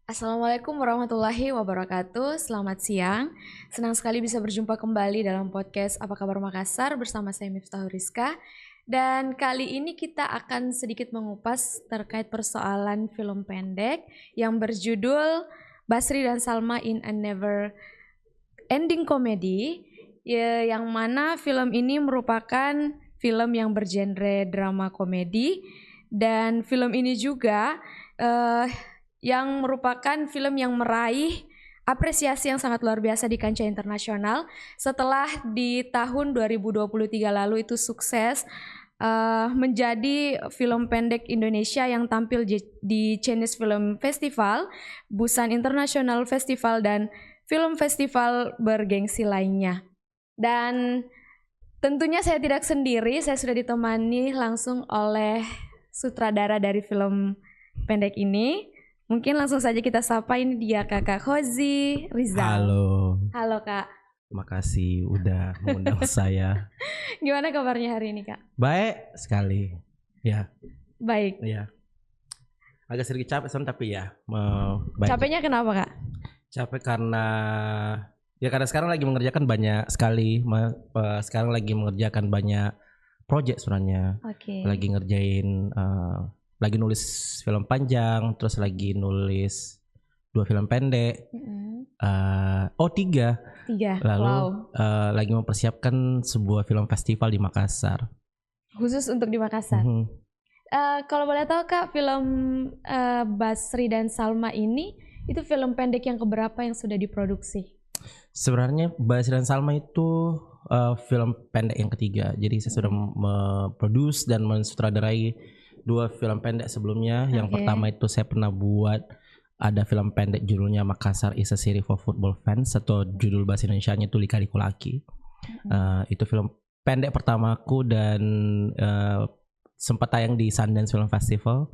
Assalamualaikum warahmatullahi wabarakatuh. Selamat siang. Senang sekali bisa berjumpa kembali dalam podcast Apa Kabar Makassar bersama saya Miftahul Rizka. Dan kali ini kita akan sedikit mengupas terkait persoalan film pendek yang berjudul Basri dan Salma in a Never Ending Comedy, yang mana film ini merupakan film yang bergenre drama komedi, dan film ini juga yang merupakan film yang meraih apresiasi yang sangat luar biasa di kancah internasional setelah di tahun 2023 lalu itu sukses menjadi film pendek Indonesia yang tampil di Chinese Film Festival, Busan International Festival, dan film festival bergengsi lainnya. Dan tentunya saya tidak sendiri, saya sudah ditemani langsung oleh sutradara dari film pendek ini. Mungkin langsung saja kita sapa, ini dia Kakak Khozi Rizal. Halo Kak. Terima kasih udah mengundang saya. Gimana kabarnya hari ini Kak? Baik sekali. Ya. Baik. Ya. Agak sedikit capek tapi ya. Baik. Capeknya kenapa Kak? Capek karena sekarang lagi mengerjakan banyak sekali. Sekarang lagi mengerjakan banyak project sebenarnya. Oke. Lagi ngerjain lagi nulis film panjang, terus lagi nulis 2 film pendek, 3. Lalu lagi mempersiapkan sebuah film festival di Makassar. Khusus untuk di Makassar. Kalau boleh tahu Kak, film Basri dan Salma ini itu film pendek yang keberapa yang sudah diproduksi? Sebenarnya Basri dan Salma itu film pendek yang ketiga. Jadi saya sudah memproduce dan mensutradarai 2 film pendek sebelumnya. Yang pertama itu saya pernah buat ada film pendek judulnya Makassar is a City for Football Fans, atau judul bahasa Indonesianya itu Lika Liku Laki. Itu film pendek pertamaku dan sempat tayang di Sundance Film Festival.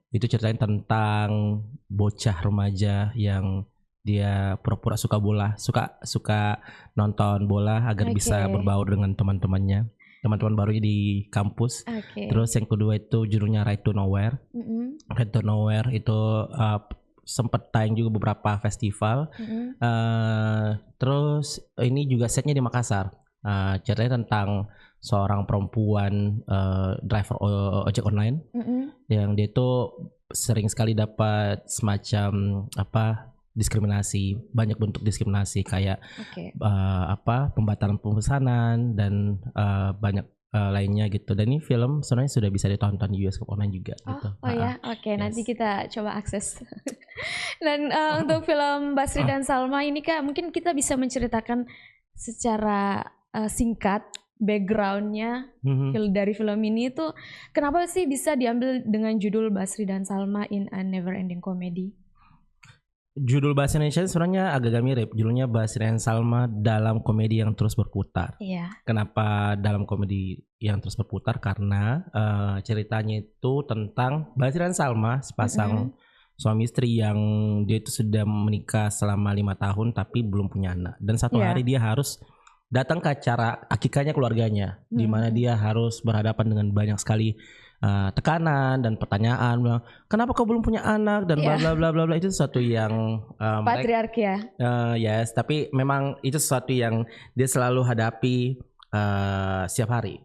Itu ceritain tentang bocah remaja yang dia pura-pura suka bola, suka nonton bola agar bisa berbaur dengan teman-teman barunya di kampus. Terus yang kedua itu judulnya Right to Nowhere. Right to Nowhere itu sempat tayang juga beberapa festival. Terus ini juga setnya di Makassar. Ceritanya tentang seorang perempuan driver ojek online yang dia itu sering sekali dapat semacam diskriminasi, banyak bentuk diskriminasi kayak pembatalan pemesanan dan banyak lainnya gitu. Dan ini film sebenarnya sudah bisa ditonton di bioskop online juga gitu. Nanti kita coba akses. Dan untuk film Basri dan Salma ini Kak, mungkin kita bisa menceritakan secara singkat backgroundnya dari film ini itu kenapa sih bisa diambil dengan judul Basri dan Salma in a Never Ending Comedy? Judul bahasa Indonesia sebenarnya agak mirip. Judulnya Basri dan Salma dalam komedi yang terus berputar. Kenapa dalam komedi yang terus berputar? Karena ceritanya itu tentang Basri dan Salma, sepasang suami istri yang dia itu sudah menikah selama 5 tahun tapi belum punya anak. Dan satu hari dia harus datang ke acara akikahnya keluarganya, di mana dia harus berhadapan dengan banyak sekali tekanan dan pertanyaan, bilang kenapa kau belum punya anak dan bla bla bla bla bla. Itu sesuatu yang patriarki yes, tapi memang itu sesuatu yang dia selalu hadapi setiap hari.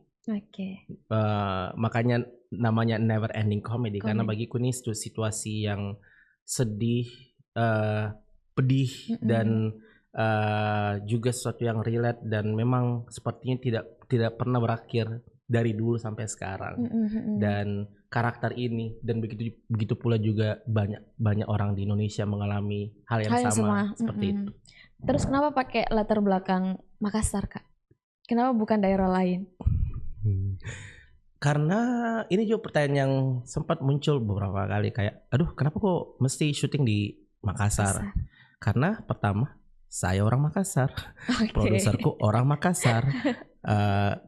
Makanya namanya never ending comedy. Karena bagiku ini situasi yang sedih, pedih dan juga sesuatu yang relate dan memang sepertinya tidak pernah berakhir dari dulu sampai sekarang. Dan karakter ini dan begitu pula juga banyak orang di Indonesia mengalami hal yang sama seperti itu. Terus kenapa pakai latar belakang Makassar Kak? Kenapa bukan daerah lain? Karena ini juga pertanyaan yang sempat muncul beberapa kali, kayak aduh kenapa kok mesti syuting di Makassar? Karena pertama saya orang Makassar, produserku orang Makassar,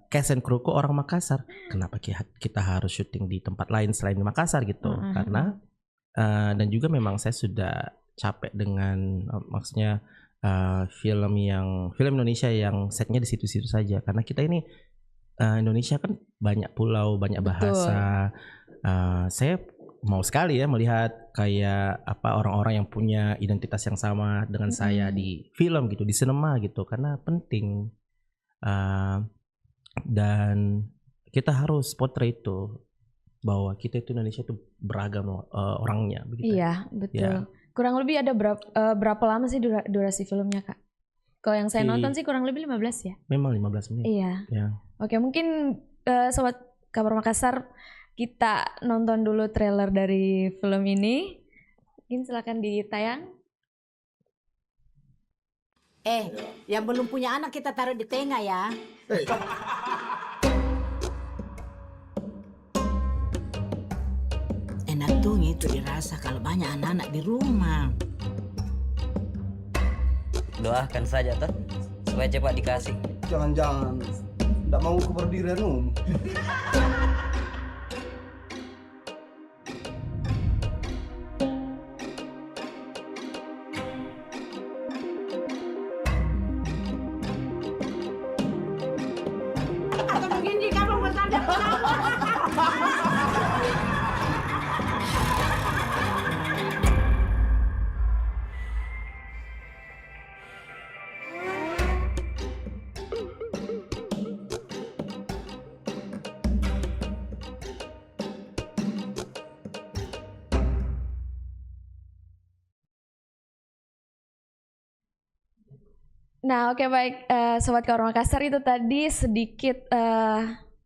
cast and crewku orang Makassar. Kenapa kita harus syuting di tempat lain selain di Makassar gitu? Karena dan juga memang saya sudah capek dengan maksudnya film Indonesia yang setnya di situ-situ saja. Karena kita ini Indonesia kan banyak pulau, banyak bahasa. Saya mau sekali ya melihat kayak apa orang-orang yang punya identitas yang sama dengan saya di film gitu, di sinema gitu, karena penting. Dan kita harus potret itu bahwa kita itu Indonesia itu beragam orangnya begitu. Iya, betul. Kurang lebih ada berapa lama sih durasi filmnya, Kak? Kalau yang saya nonton sih kurang lebih 15 ya. Memang 15 menit. Iya. Ya. Oke, mungkin Sobat Kabar Makassar, kita nonton dulu trailer dari film ini. Mungkin silakan ditayang. Yang belum punya anak kita taruh di tengah ya. Enak tuh itu dirasa kalau banyak anak-anak di rumah. Doakan saja toh supaya cepat dikasih. Jangan-jangan tidak mau keberdiran umum. Nah, oke baik, Sobat Kabar Makassar, itu tadi sedikit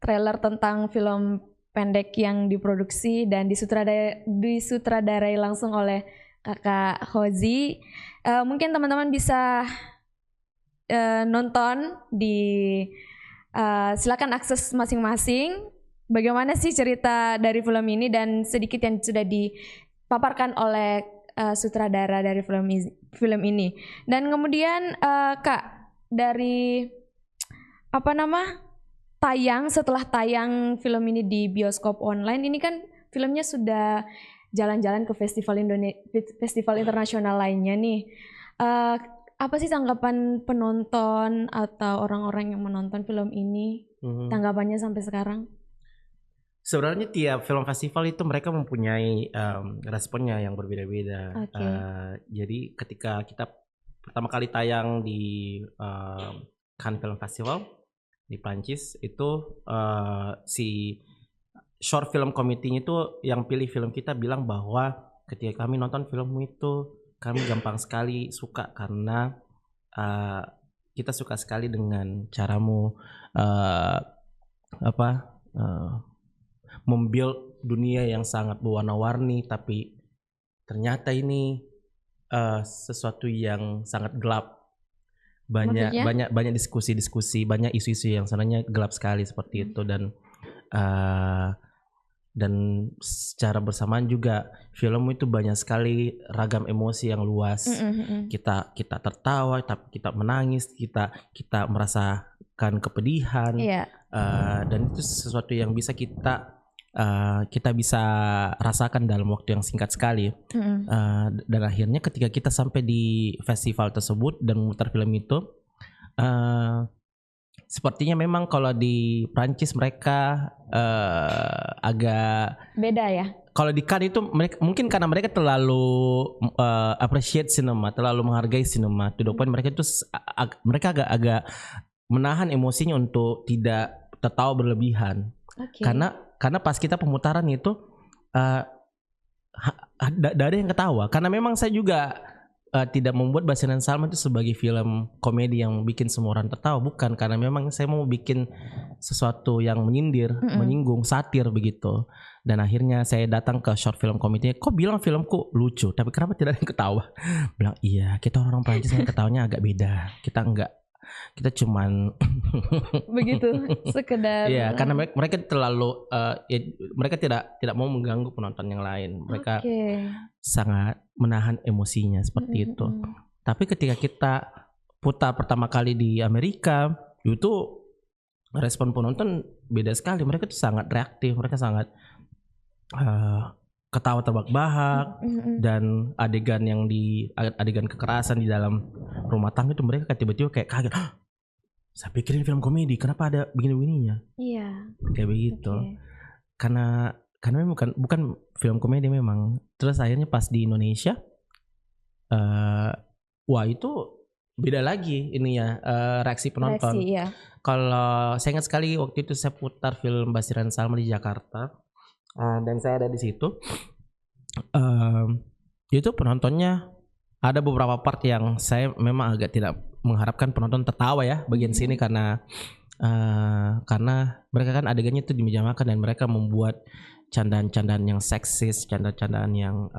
trailer tentang film pendek yang diproduksi dan disutradarai langsung oleh Kakak Hozi. Mungkin teman-teman bisa nonton silakan akses masing-masing. Bagaimana sih cerita dari film ini dan sedikit yang sudah dipaparkan oleh sutradara dari film ini. Dan kemudian Kak, dari setelah tayang film ini di bioskop online, ini kan filmnya sudah jalan-jalan ke festival internasional lainnya nih. Apa sih tanggapan penonton atau orang-orang yang menonton film ini? Tanggapannya sampai sekarang? Sebenarnya tiap film festival itu mereka mempunyai responnya yang berbeda-beda. Jadi ketika kita pertama kali tayang di Cannes Film Festival di Prancis itu si short film committee itu yang pilih film kita bilang bahwa ketika kami nonton filmmu itu kami gampang sekali suka karena kita suka sekali dengan caramu membuild dunia yang sangat berwarna-warni, tapi ternyata ini sesuatu yang sangat gelap. Banyak diskusi-diskusi, banyak isu-isu yang sebenarnya gelap sekali seperti itu, dan secara bersamaan juga film itu banyak sekali ragam emosi yang luas. Kita tertawa, kita menangis, kita merasakan kepedihan, dan itu sesuatu yang bisa kita bisa rasakan dalam waktu yang singkat sekali. Dan akhirnya ketika kita sampai di festival tersebut dan memutar film itu, sepertinya memang kalau di Prancis mereka agak beda ya. Kalau di Cannes itu mungkin karena mereka terlalu appreciate cinema, terlalu menghargai cinema. To the point mereka itu mereka agak menahan emosinya untuk tidak tertawa berlebihan. Karena pas kita pemutaran itu ada yang ketawa. Karena memang saya juga tidak membuat Basiran Salma itu sebagai film komedi yang bikin semua orang tertawa, bukan, karena memang saya mau bikin sesuatu yang menyindir, menyinggung, satir begitu. Dan akhirnya saya datang ke short film komedinya, kok bilang filmku lucu, tapi kenapa tidak ada yang ketawa? Bilang iya, kita orang Prancis yang ketawanya agak beda, kita cuman begitu sekedar. Iya, karena mereka terlalu mereka tidak mau mengganggu penonton yang lain. Mereka sangat menahan emosinya seperti itu. Tapi ketika kita putar pertama kali di Amerika, itu respon penonton beda sekali. Mereka tuh sangat reaktif, mereka sangat ketawa terbahak-bahak, dan adegan kekerasan di dalam rumah tangga itu mereka tiba-tiba kayak kaget. Saya pikirin film komedi, kenapa ada begini-begininya? Iya. Kayak begitu. Karena memang bukan film komedi memang. Terus akhirnya pas di Indonesia, wah itu beda lagi ini ya, reaksi penonton. Reaksi, ya. Kalau saya ingat sekali waktu itu saya putar film Basiran Salma di Jakarta, dan saya ada di situ. Itu penontonnya ada beberapa part yang saya memang agak tidak mengharapkan penonton tertawa ya bagian sini karena mereka kan adegannya itu di meja makan dan mereka membuat candaan-candaan yang seksis, candaan-candaan yang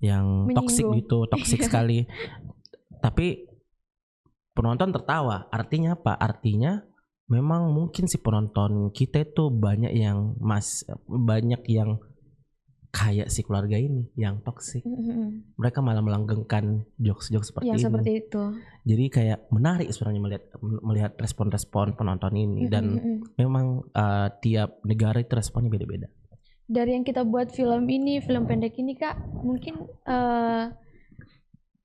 yang toksik gitu, toksik sekali. Tapi penonton tertawa. Artinya apa? Artinya memang mungkin si penonton kita itu banyak yang kayak si keluarga ini yang toksik. Mereka malah melanggengkan jokes-jokes seperti Yang ini. seperti itu. Jadi kayak menarik sebenarnya melihat respon-respon penonton ini dan memang tiap negara itu responnya beda-beda. Dari yang kita buat film pendek ini Kak, mungkin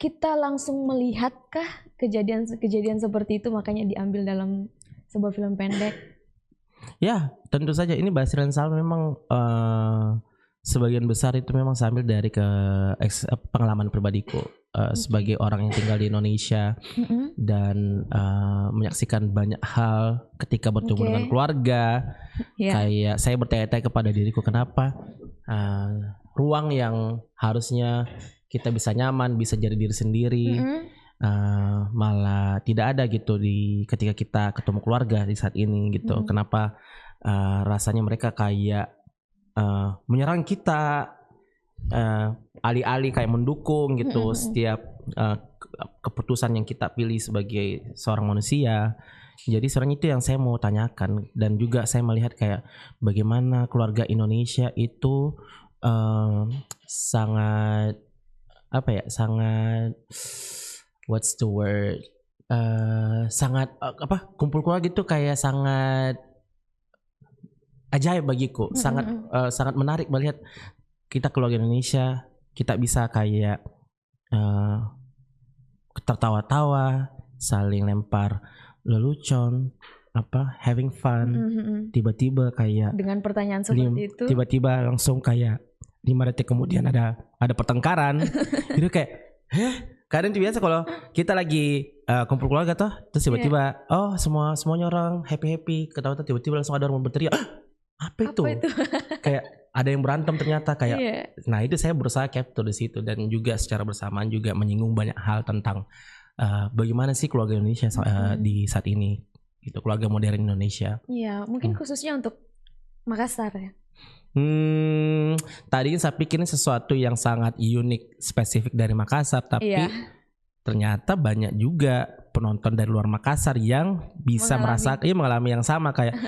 kita langsung melihatkah kejadian seperti itu makanya diambil dalam sebuah film pendek? Ya, tentu saja ini Basiran Salma memang sebagian besar itu memang saya ambil dari pengalaman pribadiku sebagai orang yang tinggal di Indonesia dan menyaksikan banyak hal ketika bertemu dengan keluarga. Kayak saya bertanya-tanya kepada diriku kenapa ruang yang harusnya kita bisa nyaman, bisa jadi diri sendiri, malah tidak ada gitu ketika kita ketemu keluarga di saat ini gitu. Kenapa rasanya mereka kayak menyerang kita, alih-alih kayak mendukung gitu setiap keputusan yang kita pilih sebagai seorang manusia. Jadi sebenarnya itu yang saya mau tanyakan dan juga saya melihat kayak bagaimana keluarga Indonesia itu sangat what's the word, sangat kumpul keluarga gitu kayak sangat ajaib bagiku, sangat menarik melihat kita keluarga Indonesia, kita bisa kayak tertawa-tawa, saling lempar lelucon, having fun, tiba-tiba kayak dengan pertanyaan seperti itu, tiba-tiba langsung kayak 5 detik kemudian ada pertengkaran, itu kayak, kadang itu biasa kalau kita lagi kumpul keluarga tuh, terus tiba-tiba, semuanya orang happy, ketawa-tawa, tiba-tiba langsung ada orang berteriak. Apa itu? Kayak ada yang berantem ternyata kayak. Nah itu saya berusaha capture di situ dan juga secara bersamaan juga menyinggung banyak hal tentang bagaimana sih keluarga Indonesia di saat ini, gitu, keluarga modern Indonesia. Iya, mungkin khususnya untuk Makassar ya. Tadinya saya pikirin sesuatu yang sangat unik, spesifik dari Makassar, tapi ternyata banyak juga penonton dari luar Makassar yang bisa mengalami yang sama kayak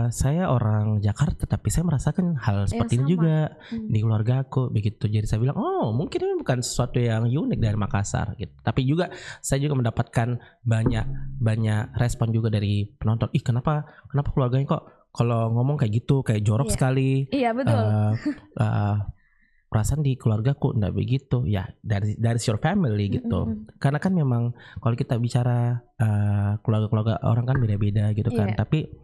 saya orang Jakarta tapi saya merasakan hal seperti ini juga di keluarga aku begitu. Jadi saya bilang mungkin ini bukan sesuatu yang unik dari Makassar gitu. Tapi juga saya juga mendapatkan banyak respon juga dari penonton. Kenapa keluarganya kok kalau ngomong kayak gitu kayak jorok sekali. Iya betul. Perasaan di keluargaku enggak begitu. Ya dari your family gitu. Karena kan memang kalau kita bicara keluarga orang kan beda-beda gitu kan. Tapi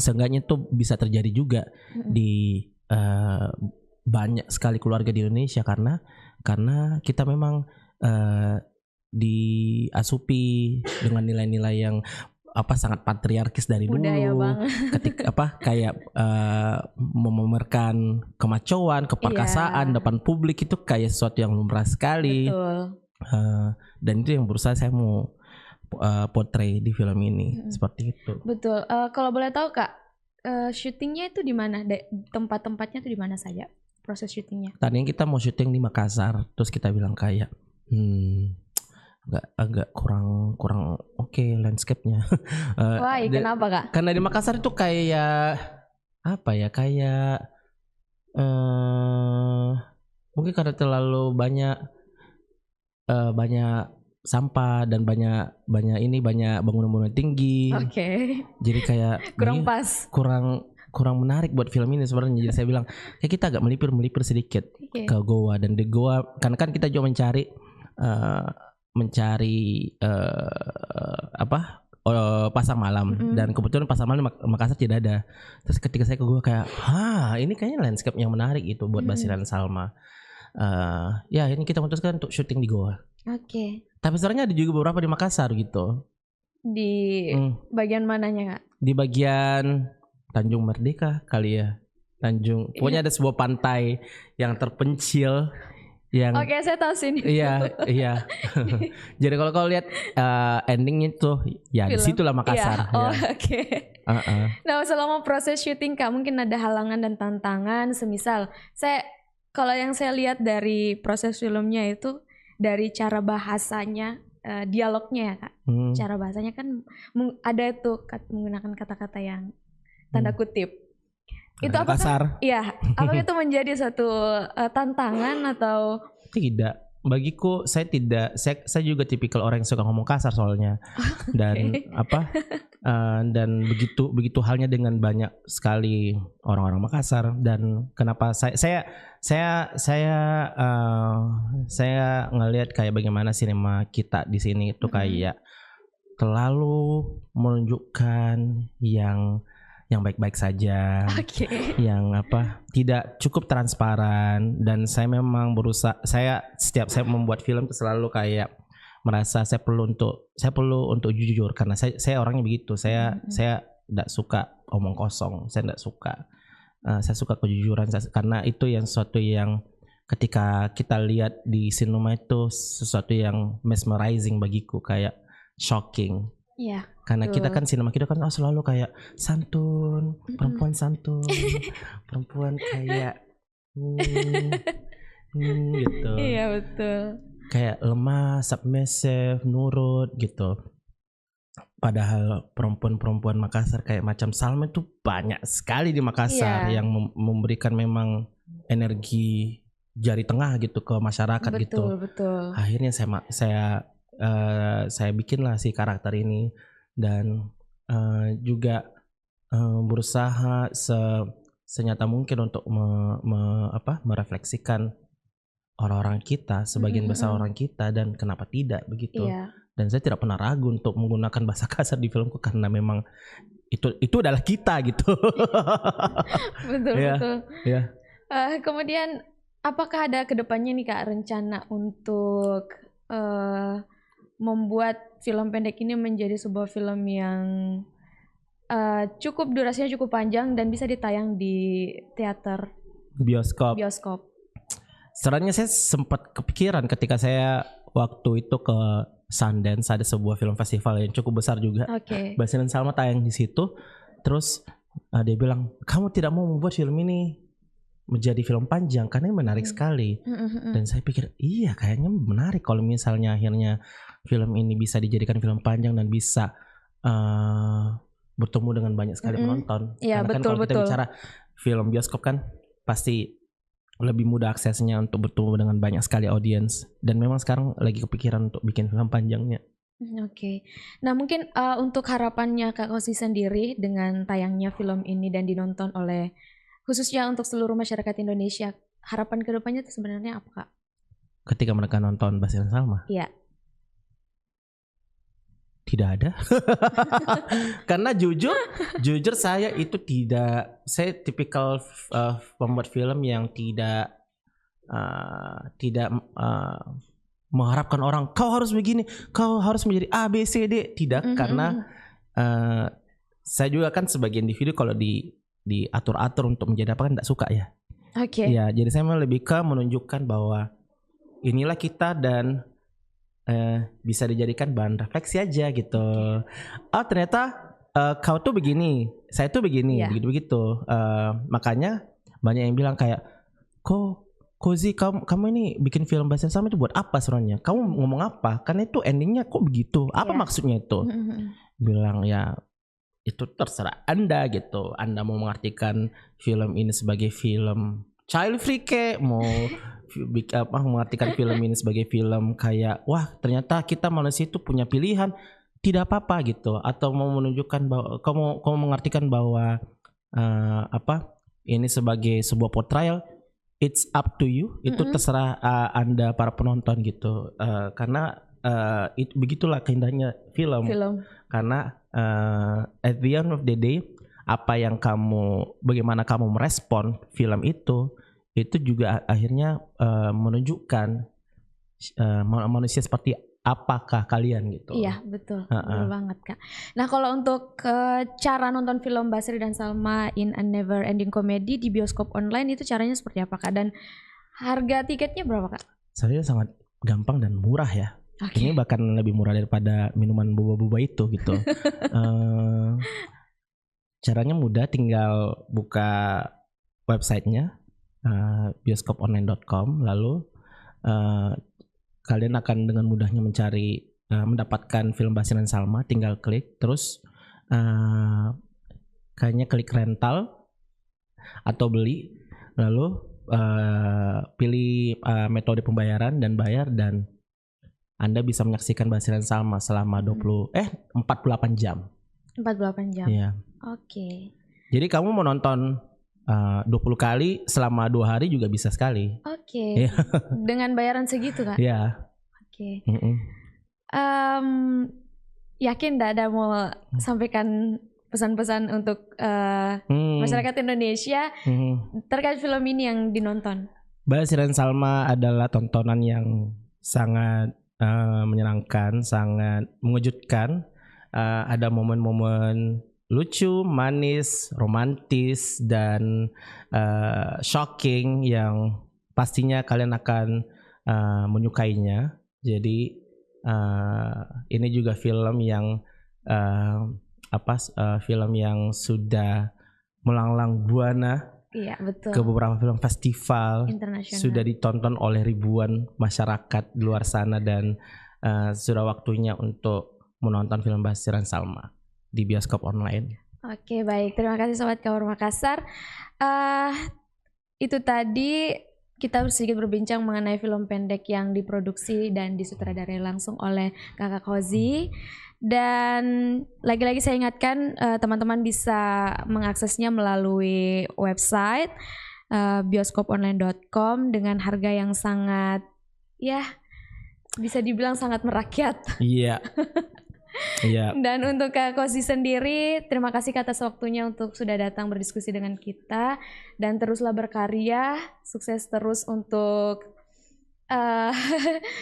seenggaknya itu bisa terjadi juga di banyak sekali keluarga di Indonesia karena kita memang diasupi dengan nilai-nilai yang sangat patriarkis dari dulu, ketika kayak memamerkan kemacoan, keperkasaan depan publik itu kayak sesuatu yang lumrah sekali. Betul. Dan itu yang berusaha saya mau portray di film ini seperti itu. Betul. Kalau boleh tahu Kak, syutingnya itu di mana? Tempat-tempatnya itu di mana saja? Proses syutingnya? Tadinya kita mau syuting di Makassar, terus kita bilang kayak agak kurang oke landscape-nya. Wah, kenapa Kak? Karena di Makassar itu kayak kayak mungkin karena terlalu banyak sampah dan banyak bangunan-bangunan tinggi. Jadi kayak kurang menarik buat film ini sebenarnya. Jadi saya bilang kayak kita agak melipir sedikit ke Goa, dan di Goa karena kan kita juga mencari pasar malam dan kebetulan pasar malam Makassar tidak ada. Terus ketika saya ke gua kayak, ini kayaknya landscape yang menarik itu buat Basiran Salma. Ya ini kita memutuskan untuk syuting di Goa. Oke. Tapi sebenarnya ada juga beberapa di Makassar gitu. Di bagian mananya Kak? Di bagian Tanjung Merdeka kali ya. Pokoknya ada sebuah pantai yang terpencil yang Oke, saya tahu sini. Iya. Jadi kalau kau lihat endingnya tuh ya di situlah Makassar. Iya. Ya. Oke. Nah, selama proses syuting Kak mungkin ada halangan dan tantangan, semisal kalau yang saya lihat dari proses filmnya itu dari cara bahasanya, dialognya ya Kak. Cara bahasanya kan ada tuh menggunakan kata-kata yang tanda kutip. Itu apakah apakah itu menjadi satu tantangan atau tidak? Bagiku saya juga tipikal orang yang suka ngomong kasar soalnya. Dan dan begitu halnya dengan banyak sekali orang-orang Makassar. Dan kenapa saya ngelihat kayak bagaimana sinema kita di sini itu kayak terlalu menunjukkan yang baik-baik saja, yang tidak cukup transparan. Dan saya memang berusaha, setiap saya membuat film itu selalu kayak merasa saya perlu untuk jujur karena saya orangnya begitu. Saya tidak suka omong kosong, saya tidak suka. Saya suka kejujuran karena itu yang sesuatu yang ketika kita lihat di sinema itu sesuatu yang mesmerizing bagiku, kayak shocking. Iya. Karena kita kan sinema kita kan selalu kayak santun, perempuan santun, perempuan kayak gitu. Iya betul. Kayak lemah, submissive, nurut gitu. Padahal perempuan-perempuan Makassar kayak macam Salma itu banyak sekali di Makassar yang memberikan memang energi jari tengah gitu ke masyarakat gitu. Betul. Akhirnya saya bikinlah si karakter ini dan juga berusaha senyata mungkin untuk merefleksikan orang-orang kita, sebagian besar orang kita, dan kenapa tidak begitu. Dan saya tidak pernah ragu untuk menggunakan bahasa kasar di filmku karena memang itu adalah kita gitu. Betul. Ya. Kemudian apakah ada kedepannya nih Kak rencana untuk membuat film pendek ini menjadi sebuah film yang durasinya cukup panjang dan bisa ditayang di teater bioskop? Sebenarnya saya sempat kepikiran ketika saya waktu itu ke Sundance, ada sebuah film festival yang cukup besar juga. Basiran Salma tayang di situ. Terus dia bilang, kamu tidak mau membuat film ini menjadi film panjang karena ini menarik sekali. Dan saya pikir iya kayaknya menarik kalau misalnya akhirnya film ini bisa dijadikan film panjang dan bisa bertemu dengan banyak sekali penonton. Karena kan kalau kita bicara film bioskop kan pasti lebih mudah aksesnya untuk bertemu dengan banyak sekali audiens. Dan memang sekarang lagi kepikiran untuk bikin film panjangnya. Nah mungkin untuk harapannya Kak Kosi sendiri dengan tayangnya film ini dan dinonton oleh khususnya untuk seluruh masyarakat Indonesia, harapan kedepannya itu sebenarnya apa Kak? Ketika mereka nonton Basiran Salma? Iya. Tidak ada. Karena jujur saya tipikal pembuat film yang tidak mengharapkan orang kau harus begini, kau harus menjadi A B C D, tidak. Karena saya juga kan sebagai individu kalau diatur-atur untuk menjadi apa kan tidak suka ya. Ya, jadi saya lebih ke menunjukkan bahwa inilah kita dan bisa dijadikan bahan refleksi aja gitu. Ternyata kau tuh begini, saya tuh begini, begitu. Makanya banyak yang bilang kayak, Kozi, kamu ini bikin film Basiran Salma itu buat apa sebenarnya? Kamu ngomong apa? Karena itu endingnya kok begitu. Apa maksudnya itu? Bilang ya itu terserah Anda gitu. Anda mau mengartikan film ini sebagai film child free mau mengartikan film ini sebagai film kayak wah ternyata kita manusia itu punya pilihan, tidak apa-apa gitu, atau mau menunjukkan bahwa kamu mengartikan bahwa ini sebagai sebuah portrayal, it's up to you, itu terserah Anda para penonton gitu. Karena begitulah keindahannya film. Karena at the end of the day, bagaimana kamu merespon film itu juga akhirnya menunjukkan manusia seperti apakah kalian gitu. Iya betul, betul banget Kak. Nah kalau untuk cara nonton film Basri dan Salma in a Never Ending Comedy di bioskop online itu caranya seperti apa Kak? Dan harga tiketnya berapa Kak? Saya sangat gampang dan murah ya. Ini bahkan lebih murah daripada minuman boba-boba itu gitu. Caranya mudah, tinggal buka websitenya bioskoponline.com, lalu kalian akan dengan mudahnya mendapatkan film Basri dan Salma. Tinggal klik, terus kayaknya klik rental atau beli, lalu pilih metode pembayaran dan bayar, dan Anda bisa menyaksikan Basri dan Salma selama 48 jam. 48 jam. Iya. Oke. Jadi kamu mau nonton 20 kali selama 2 hari juga bisa sekali. Oke. Dengan bayaran segitu Kak? Iya. Oke. Yakin nggak ada mau sampaikan pesan-pesan untuk masyarakat Indonesia terkait film ini yang dinonton? Basri dan Salma adalah tontonan yang sangat menyenangkan, sangat mengejutkan. Ada momen-momen lucu, manis, romantis, dan shocking yang pastinya kalian akan menyukainya. Jadi ini juga film yang film yang sudah melanglang buana. Iya, betul. Ke beberapa film festival, sudah ditonton oleh ribuan masyarakat di luar sana, dan sudah waktunya untuk menonton film Basri dan Salma di bioskop online. Oke, baik. Terima kasih Sobat Kabar Makassar. Itu tadi kita sedikit berbincang mengenai film pendek yang diproduksi dan disutradarai langsung oleh Kakak Kozi. Dan lagi-lagi saya ingatkan teman-teman bisa mengaksesnya melalui website bioskoponline.com dengan harga yang sangat, ya bisa dibilang sangat merakyat. Iya. Iya. Dan untuk Kak Kozi sendiri, terima kasih atas waktunya untuk sudah datang berdiskusi dengan kita, dan teruslah berkarya, sukses terus untuk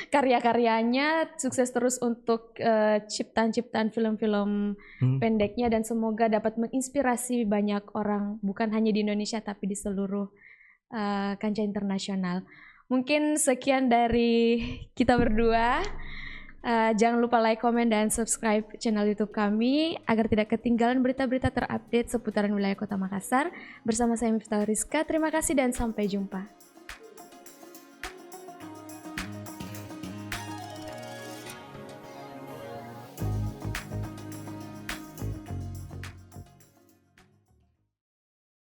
karya-karyanya, sukses terus untuk ciptaan-ciptaan film-film pendeknya, dan semoga dapat menginspirasi banyak orang, bukan hanya di Indonesia tapi di seluruh kancah internasional. Mungkin sekian dari kita berdua. Jangan lupa like, komen, dan subscribe channel YouTube kami agar tidak ketinggalan berita-berita terupdate seputaran wilayah Kota Makassar. Bersama saya Miftah Rizka, terima kasih dan sampai jumpa.